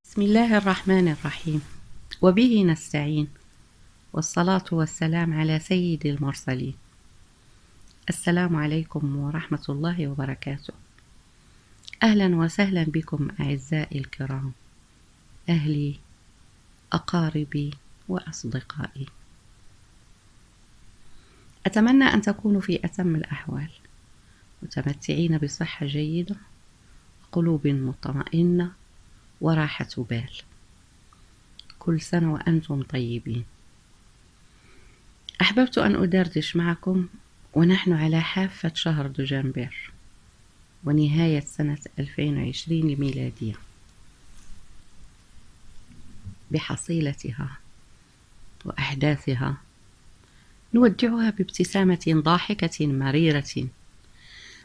بسم الله الرحمن الرحيم، وبه نستعين، والصلاة والسلام على سيد المرسلين. السلام عليكم ورحمة الله وبركاته. أهلا وسهلا بكم أعزائي الكرام، أهلي أقاربي وأصدقائي. أتمنى أن تكونوا في أتم الأحوال، متمتعين بصحة جيدة، قلوب مطمئنة، وراحة بال. كل سنة وأنتم طيبين. أحببت أن أدردش معكم ونحن على حافة شهر دجنبر ونهاية سنة 2020 الميلادية بحصيلتها وأحداثها. نودعها بابتسامة ضاحكة مريرة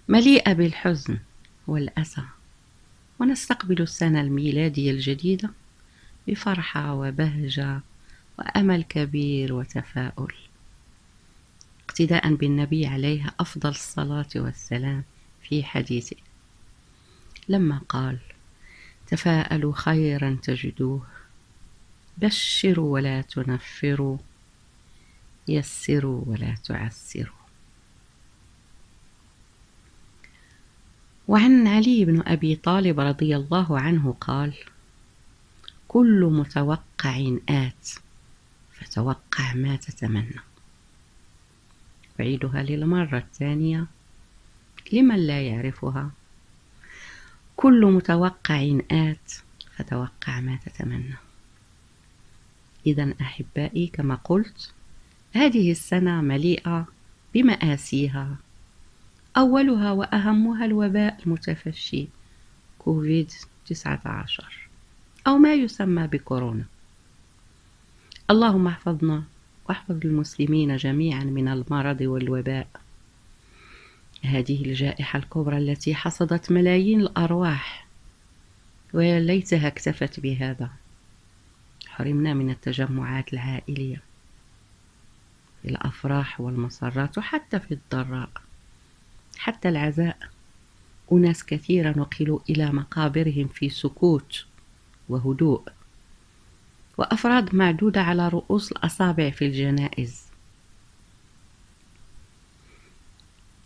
مليئة بالحزن والأسى، ونستقبل السنة الميلادية الجديدة بفرحة وبهجة وأمل كبير وتفاؤل، اقتداء بالنبي عليه أفضل الصلاة والسلام في حديثه لما قال: تفاءلوا خيرا تجدوه، بشروا ولا تنفروا، يسروا ولا تعسروا. وعن علي بن أبي طالب رضي الله عنه قال: كل متوقع آت، فتوقع ما تتمنى. أعيدها للمرة الثانية لمن لا يعرفها: كل متوقع آت، فتوقع ما تتمنى. إذن أحبائي، كما قلت، هذه السنة مليئة بمآسيها، أولها وأهمها الوباء المتفشي كوفيد-19 أو ما يسمى بكورونا. اللهم احفظنا واحفظ المسلمين جميعا من المرض والوباء. هذه الجائحة الكبرى التي حصدت ملايين الأرواح، ويا ليتها اكتفت بهذا. حرمنا من التجمعات العائلية في الأفراح والمسرات وحتى في الضراء، حتى العزاء. أناس كثيرة نقلوا إلى مقابرهم في سكوت وهدوء، وأفراد معدودة على رؤوس الأصابع في الجنائز،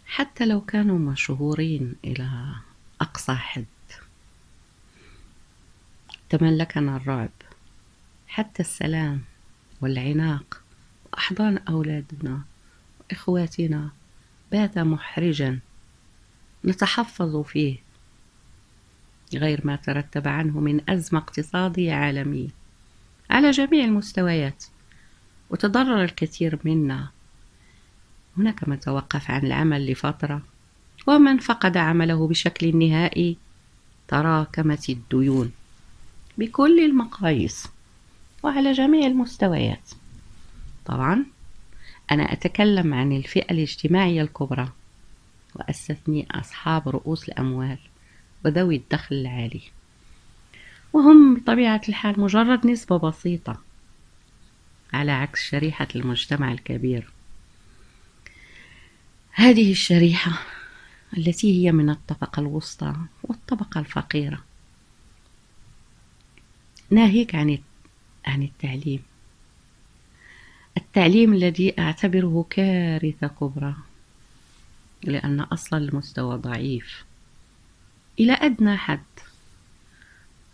حتى لو كانوا مشهورين إلى أقصى حد. تملكنا الرعب، حتى السلام والعناق وأحضان أولادنا وإخواتنا بات محرجا نتحفظ فيه، غير ما ترتب عنه من أزمة اقتصادية عالمية على جميع المستويات، وتضرر الكثير منا. هناك من توقف عن العمل لفترة، ومن فقد عمله بشكل نهائي. تراكمت الديون بكل المقاييس وعلى جميع المستويات. طبعا أنا أتكلم عن الفئة الاجتماعية الكبرى، وأستثني أصحاب رؤوس الأموال وذوي الدخل العالي، وهم بطبيعة الحال مجرد نسبة بسيطة على عكس شريحة المجتمع الكبير. هذه الشريحة التي هي من الطبقة الوسطى والطبقة الفقيرة. ناهيك عن التعليم الذي أعتبره كارثة كبرى، لأن أصل المستوى ضعيف إلى أدنى حد،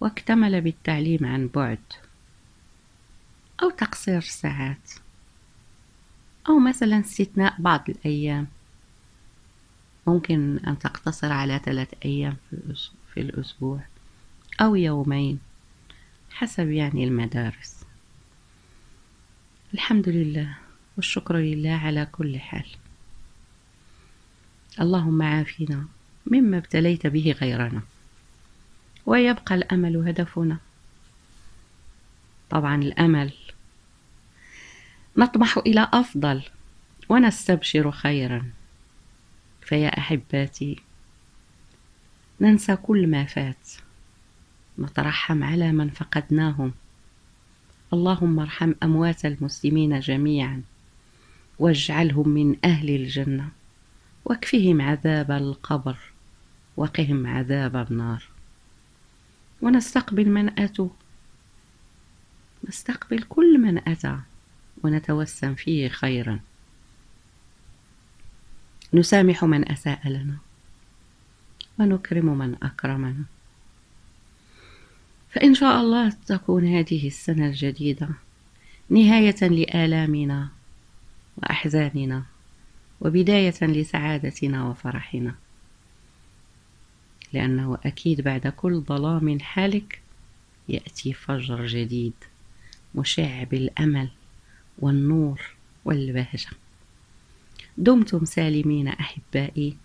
واكتمل بالتعليم عن بعد أو تقصير ساعات، أو مثلا استثناء بعض الأيام، ممكن أن تقتصر على 3 أيام في الأسبوع أو يومين حسب المدارس. الحمد لله والشكر لله على كل حال. اللهم عافنا مما ابتليت به غيرنا، ويبقى الأمل هدفنا. طبعا الأمل، نطمح إلى أفضل ونستبشر خيرا. فيا أحباتي، ننسى كل ما فات، نترحم على من فقدناهم. اللهم ارحم أموات المسلمين جميعا، واجعلهم من أهل الجنة، واكفهم عذاب القبر، وقهم عذاب النار. ونستقبل من أتوا نستقبل كل من أتى ونتوسم فيه خيرا، نسامح من أساء لنا ونكرم من أكرمنا. فإن شاء الله تكون هذه السنة الجديدة نهاية لآلامنا وأحزاننا وبداية لسعادتنا وفرحنا، لأنه أكيد بعد كل ظلام حالك يأتي فجر جديد مشع بالأمل والنور والبهجة. دمتم سالمين أحبائي،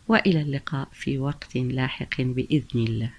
وإلى اللقاء في وقت لاحق بإذن الله.